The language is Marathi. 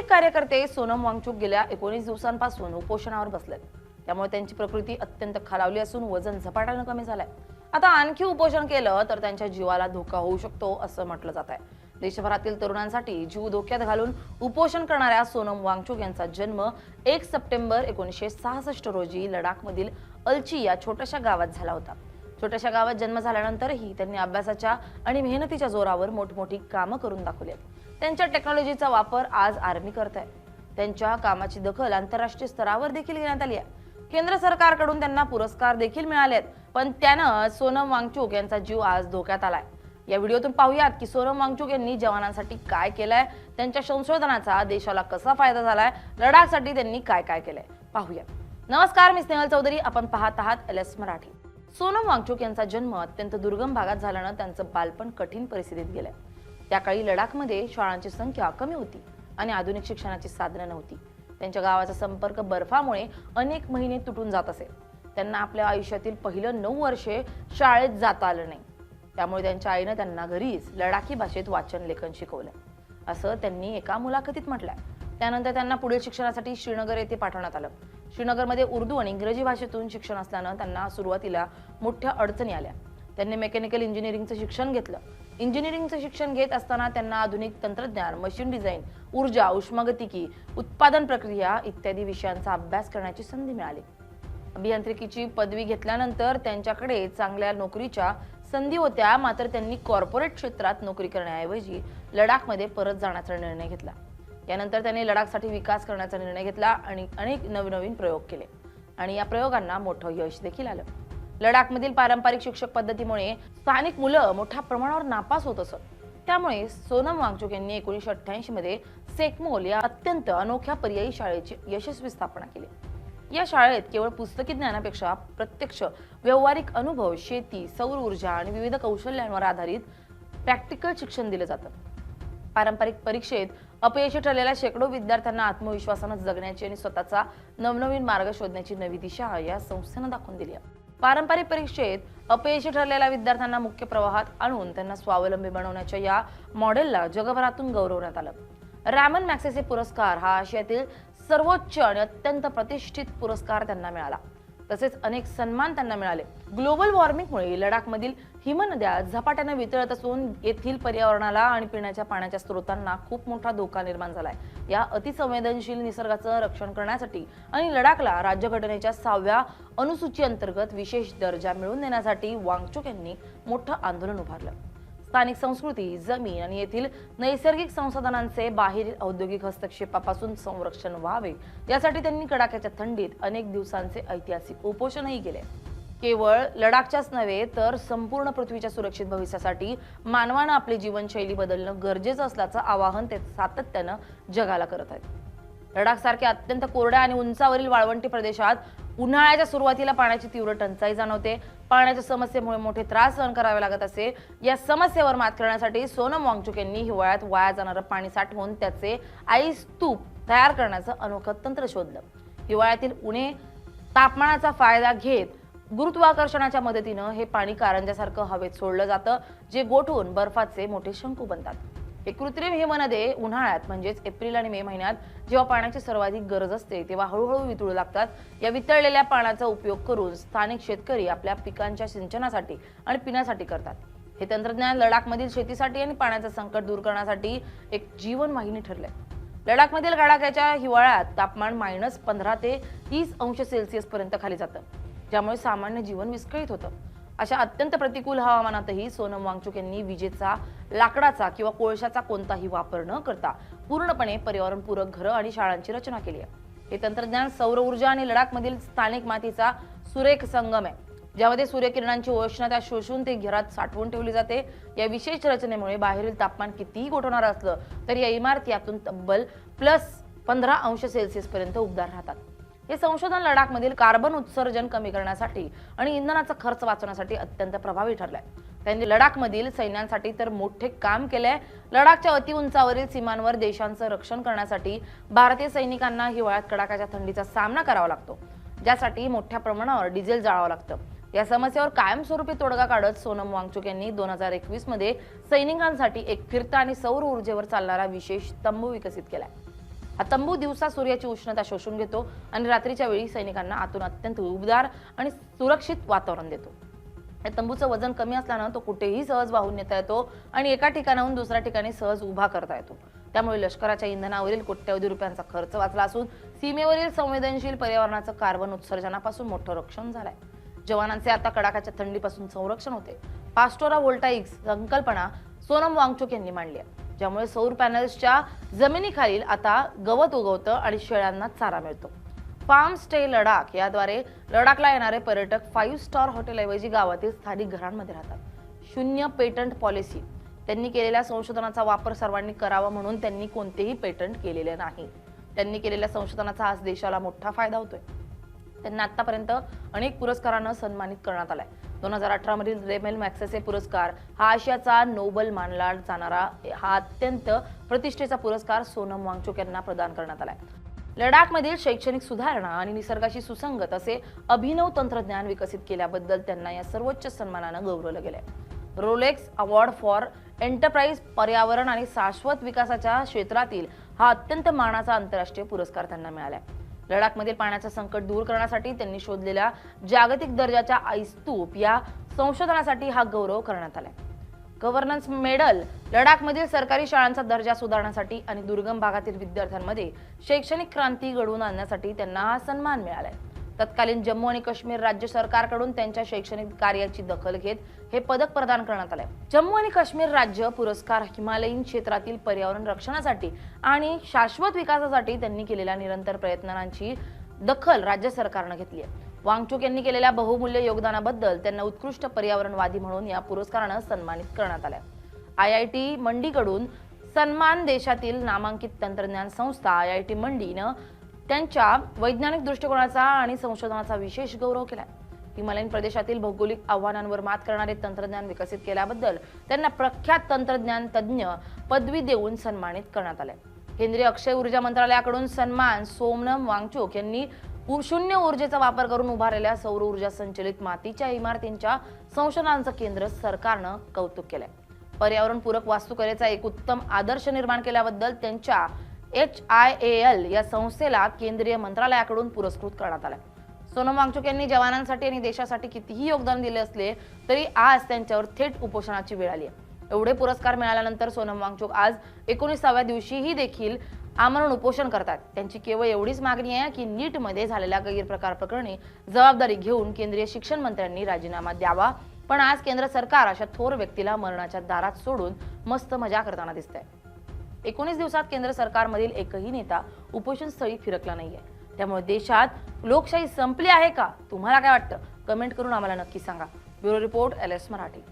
अनेक कार्यकर्ते सोनम वांगचुक गेल्या 19 दिवसांपासून उपोषणावर बसलेत। त्यामुळे त्यांची प्रकृती अत्यंत खालावली असून वजन झपाट्याने कमी झालंय। आता आणखी उपोषण केलं तर त्यांच्या जीवाला धोका होऊ शकतो असं म्हटलं जात आहे। देशभरातील तरुणांसाठी जीव धोक्यात घालून उपोषण करणाऱ्या सोनम वांगचुक यांचा जन्म 1 सप्टेंबर 1966 रोजी लडाखमधील अलची या छोट्याशा गावात झाला होता। छोट्याशा गावात जन्म झाल्यानंतरही त्यांनी अभ्यासाच्या आणि मेहनतीच्या जोरावर मोठमोठी कामं करून दाखवली। त्यांच्या टेक्नॉलॉजीचा वापर आज आर्मी करत आहे। त्यांच्या कामाची दखल आंतरराष्ट्रीय स्तरावर देखील घेण्यात आली आहे। केंद्र सरकारकडून त्यांना पुरस्कार देखील मिळाले आहेत, पण त्यानं सोनम वांगचुक यांचा जीव आज धोक्यात आलाय। या व्हिडिओतून पाहूयात की सोनम वांगचुक यांनी जवानांसाठी काय केलंय, त्यांच्या संशोधनाचा देशाला कसा फायदा झालाय, लडाखसाठी त्यांनी काय काय केलंय पाहूयात। नमस्कार, मी स्नेहल चौधरी, आपण पाहत आहात LS मराठी। सोनम वांगचुक यांचा जन्म अत्यंत दुर्गम भागात झाल्यानं त्यांचं बालपण कठीण परिस्थितीत गेलंय। त्या काळी लडाखमध्ये शाळांची संख्या कमी होती आणि आधुनिक शिक्षणाची साधनं नव्हती। त्यांच्या गावाचा संपर्क बर्फामुळे अनेक महिने तुटून जात असे। त्यांना आपल्या आयुष्यातील पहिलं 9 वर्षे शाळेत जाता आलं नाही। त्यामुळे त्यांच्या आईने त्यांना घरीच लडाखी भाषेत वाचन लेखन शिकवलं असं त्यांनी एका मुलाखतीत म्हटलंय। त्यानंतर त्यांना पुढील शिक्षणासाठी श्रीनगर येथे पाठवण्यात आलं। श्रीनगरमध्ये उर्दू आणि इंग्रजी भाषेतून शिक्षण असल्यानं त्यांना सुरुवातीला मोठ्या अडचणी आल्या। त्यांनी मेकॅनिकल इंजिनिअरिंगचं शिक्षण घेतलं। इंजिनिअरिंगचं शिक्षण घेत असताना त्यांना आधुनिक तंत्रज्ञान, मशीन डिझाईन, ऊर्जा, उष्मागतिकी, उत्पादन प्रक्रिया इत्यादी विषयांचा अभ्यास करण्याची संधी मिळाली। अभियांत्रिकीची पदवी घेतल्यानंतर त्यांच्याकडे चांगल्या नोकरीच्या संधी होत्या, मात्र त्यांनी कॉर्पोरेट क्षेत्रात नोकरी करण्याऐवजी लडाखमध्ये परत जाण्याचा निर्णय घेतला। यानंतर त्यांनी लडाखसाठी विकास करण्याचा निर्णय घेतला आणि अनेक नवनवीन प्रयोग केले आणि या प्रयोगांना मोठं यश देखील आलं। लडाखमधील पारंपरिक शिक्षक पद्धतीमुळे स्थानिक मुलं मोठ्या प्रमाणावर नापास होत असत। त्यामुळे सोनम वांगचुक यांनी 1988 मध्ये सेकमोल या अत्यंत अनोख्या पर्यायी शाळेची यशस्वी स्थापना केली। या शाळेत केवळ पुस्तकी ज्ञानापेक्षा प्रत्यक्ष व्यावहारिक अनुभव, शेती, सौर ऊर्जा आणि विविध कौशल्यांवर आधारित प्रॅक्टिकल शिक्षण दिले जातं। पारंपरिक परीक्षेत अपयशी ठरलेल्या शेकडो विद्यार्थ्यांना आत्मविश्वासाने जगण्याची आणि स्वतःचा नवनवीन मार्ग शोधण्याची नवी दिशा या संस्थेने दाखवून दिली आहे। पारंपरिक परीक्षेत अपयशी ठरलेल्या विद्यार्थ्यांना मुख्य प्रवाहात आणून त्यांना स्वावलंबी बनवण्याच्या या मॉडेलला जगभरातून गौरवण्यात आलं। रॅमन मॅग्सेसे पुरस्कार हा आशियातील सर्वोच्च आणि अत्यंत प्रतिष्ठित पुरस्कार त्यांना मिळाला। तसेच अनेक सन्मान त्यांना मिळाले। ग्लोबल वॉर्मिंगमुळे लडाखमधील हिमनद्या झपाट्याने वितळत असून येथील पर्यावरणाला आणि पिण्याच्या पाण्याच्या स्रोतांना खूप मोठा धोका निर्माण झालाय। या अतिसंवेदनशील निसर्गाचं रक्षण करण्यासाठी आणि लडाखला राज्यघटनेच्या 6व्या अनुसूची अंतर्गत विशेष दर्जा मिळवून देण्यासाठी वांगचुक यांनी मोठं आंदोलन उभारलं। स्थानिक संस्कृती, जमीन आणि येथील नैसर्गिक संसाधनांचे बाहेरील औद्योगिक हस्तक्षेपापासून संरक्षण व्हावे यासाठी त्यांनी कडाक्याच्या थंडीत अनेक दिवसांचे ऐतिहासिक उपोषणही केले। केवळ लडाखच्याच नव्हे तर संपूर्ण पृथ्वीच्या सुरक्षित भविष्यासाठी मानवानं आपली जीवनशैली बदलणं गरजेचं असल्याचं आवाहन ते सातत्यानं जगाला करत आहेत। लडाखसारख्या अत्यंत कोरड्या आणि उंचावरील वाळवंटी प्रदेशात उन्हाळ्याच्या सुरुवातीला पाण्याची तीव्र टंचाई जाणवते। पाण्याच्या समस्येमुळे मोठे त्रास सहन करावे लागत असे। या समस्येवर मात करण्यासाठी सोनम वांगचुक यांनी हिवाळ्यात वाया जाणारं पाणी साठवून त्याचे आईस स्तूप तयार करण्याचं अनोखं तंत्र शोधलं। हिवाळ्यातील उणे तापमानाचा फायदा घेत गुरुत्वाकर्षणाच्या मदतीनं हे पाणी कारंजासारखं हवेत सोडलं जातं, जे गोठून बर्फाचे मोठे शंकू बनतात। हे कृत्रिम हिमनदे उन्हाळ्यात म्हणजेच एप्रिल आणि मे महिन्यात जेव्हा पाण्याची सर्वाधिक गरज असते तेव्हा हळूहळू वितळू लागतात। या वितळलेल्या पाण्याचा उपयोग करून स्थानिक शेतकरी आपल्या पिकांच्या सिंचनासाठी आणि पिण्यासाठी करतात। हे तंत्रज्ञान लडाखमधील शेतीसाठी आणि पाण्याचं संकट दूर करण्यासाठी एक जीवनवाहिनी ठरले। लडाखमधील कडाक्याच्या हिवाळ्यात तापमान -15 ते 30 अंश सेल्सिअस पर्यंत खाली जातं, ज्यामुळे सामान्य जीवन विस्कळीत होतं। अशा अत्यंत प्रतिकूल हवामानातही सोनम वांगचुक यांनी विजेचा, लाकडाचा किंवा कोळशाचा कोणताही वापर न करता पूर्णपणे पर्यावरणपूरक घरं आणि शाळांची रचना केली आहे। हे तंत्रज्ञान सौर ऊर्जा आणि लडाखमधील स्थानिक मातीचा सुरेख संगम आहे, ज्यामध्ये सूर्यकिरणांची उष्णता शोषून ते घरात साठवून ठेवली जाते। या विशेष रचनेमुळे बाहेरील तापमान कितीही गोठवणारं असलं तरी या इमारती यातून तब्बल +15 अंश सेल्सिअस पर्यंत उबदार राहतात। हे संशोधन लडाखमधील कार्बन उत्सर्जन कमी करण्यासाठी आणि इंधनाचा खर्च वाचवण्यासाठी अत्यंत प्रभावी ठरलंय। त्यांनी लडाखमधील सैन्यांसाठी तर मोठे काम केलंय। लडाखच्या अतिउंचावरील सीमांवर देशांचं रक्षण करण्यासाठी भारतीय सैनिकांना हिवाळ्यात कडाक्याच्या थंडीचा सामना करावा लागतो, ज्यासाठी मोठ्या प्रमाणावर डिझेल जाळावं लागतं। या समस्येवर कायमस्वरूपी तोडगा काढत सोनम वांगचुक यांनी 2021 मध्ये सैनिकांसाठी एक फिरता आणि सौर ऊर्जेवर चालणारा विशेष तंबू विकसित केलाय। हा तंबू दिवसा सूर्याची उष्णता शोषून घेतो आणि रात्रीच्या वेळी सैनिकांना आतून अत्यंत उबदार आणि सुरक्षित वातावरण देतो. या तंबूचं वजन कमी असल्यानं तो कुठेही सहज वाहून नेता येतो आणि एका ठिकाणाहून दुसऱ्या ठिकाणी सहज उभा करता येतो. त्यामुळे लष्कराच्या इंधनावरील कोट्यवधी रुपयांचा खर्च वाचला असून सीमेवरील संवेदनशील पर्यावरणाचं कार्बन उत्सर्जनापासून मोठं रक्षण झालंय. जवानांचे आता कडाक्याच्या थंडीपासून संरक्षण होते. पास्टोरा व्होल्टाईक्स संकल्पना सोनम वांगचुक यांनी मांडली आहे, ज्यामुळे सौर पॅनल्सच्या जमिनीखालील आता गवत उगवतं आणि शेळ्यांना चारा मिळतो. फार्म स्टे लडाख याद्वारे लडाखला येणारे पर्यटक 5 स्टार हॉटेलऐवजी गावातील स्थानिक घरांमध्ये राहतात. 0 पेटंट पॉलिसी. त्यांनी केलेल्या संशोधनाचा वापर सर्वांनी करावा म्हणून त्यांनी कोणतेही पेटंट केलेले नाही. त्यांनी केलेल्या संशोधनाचा आज देशाला मोठा फायदा होतोय. त्यांना आतापर्यंत अनेक पुरस्कारांना सन्मानित करण्यात आलाय. 2018 मधील रेमेल मॅक्सेसे पुरस्कार हा आशियाचा नोबल मानला जाणारा हा अत्यंत प्रतिष्ठेचा पुरस्कार सोनम वांगचुक यांना प्रदान करण्यात आलाय. लडाखमधील शैक्षणिक सुधारणा आणि निसर्गाशी सुसंगत असे अभिनव तंत्रज्ञान विकसित केल्याबद्दल त्यांना या सर्वोच्च सन्मानानं गौरवलं गेलंय. रोलेक्स अवॉर्ड फॉर एंटरप्राइज पर्यावरण आणि शाश्वत विकासाच्या क्षेत्रातील हा अत्यंत मानाचा आंतरराष्ट्रीय पुरस्कार त्यांना मिळालाय. लडाखमधील पाण्याचं संकट दूर करण्यासाठी त्यांनी शोधलेल्या जागतिक दर्जाच्या आईस्तूप या संशोधनासाठी हा गौरव करण्यात आलाय. Governance medal. लडाखमधील सरकारी शाळांचा दर्जा सुधारण्यासाठी आणि दुर्गम भागातील विद्यार्थ्यांमध्ये शैक्षणिक क्रांती घडवून आणण्यासाठी त्यांना हा सन्मान मिळालाय. तत्कालीन जम्मू आणि काश्मीर राज्य सरकारकडून त्यांच्या शैक्षणिक कार्याची दखल घेत हे पदक प्रदान करण्यात आले. जम्मू आणि काश्मीर राज्य पुरस्कार हिमालयीन क्षेत्रातील पर्यावरण रक्षणासाठी आणि शाश्वत विकासासाठी त्यांनी केलेल्या निरंतर प्रयत्नांची दखल राज्य सरकारने घेतली आहे. वांगचुक यांनी केलेल्या बहुमूल्य योगदानाबद्दल त्यांना उत्कृष्ट पर्यावरणवादी म्हणून या पुरस्काराने सन्मानित करण्यात आले. IIT मंडीकडून सन्मान. देशातील नामांकित तंत्रज्ञान संस्था IIT मंडीनं त्यांच्या वैज्ञानिक दृष्टिकोनाचा आणि संशोधनाचा विशेष गौरव केलाय. हिमालयन प्रदेशातील भौगोलिक आव्हानांवर मात करणारे तंत्रज्ञान विकसित केल्याबद्दल त्यांना प्रख्यात तंत्रज्ञान तज्ज्ञ पदवी देऊन सन्मानित करण्यात आले. केंद्रीय अक्षय ऊर्जा मंत्रालयाकडून सन्मान. सोनम वांगचुक यांनी शून्य ऊर्जेचा वापर करून उभारलेल्या सौर ऊर्जा संचलित मातीच्या इमारतींच्या संशोधनाचं केंद्र सरकारनं कौतुक केलंय. पर्यावरणपूरक वास्तुकलेचा एक उत्तम आदर्श निर्माण केल्याबद्दल त्यांच्या HIAL या संस्थेला केंद्रीय मंत्रालयाकडून पुरस्कृत करण्यात आलाय. सोनम वांगचुक यांनी जवानांसाठी आणि देशासाठी कितीही योगदान दिले असले तरी आज त्यांच्यावर थेट उपोषणाची वेळ आली आहे. एवढे पुरस्कार मिळाल्यानंतर सोनम वांगचुक आज 19व्या दिवशीही देखील आमरण उपोषण करतात. त्यांची केवळ एवढीच मागणी आहे की नीटमध्ये झालेल्या गैरप्रकार प्रकरणी जबाबदारी घेऊन केंद्रीय शिक्षण मंत्र्यांनी राजीनामा द्यावा. पण आज केंद्र सरकार अशा थोर व्यक्तीला मरणाच्या दारात सोडून मस्त मजा करताना दिसतंय. 19 दिवसात केंद्र सरकारमधील एकही नेता उपोषण स्थळी फिरकला नाहीये. त्यामुळे देशात लोकशाही संपली आहे का? तुम्हाला काय वाटतं? कमेंट करून आम्हाला नक्की सांगा. Bureau report LS Marathi.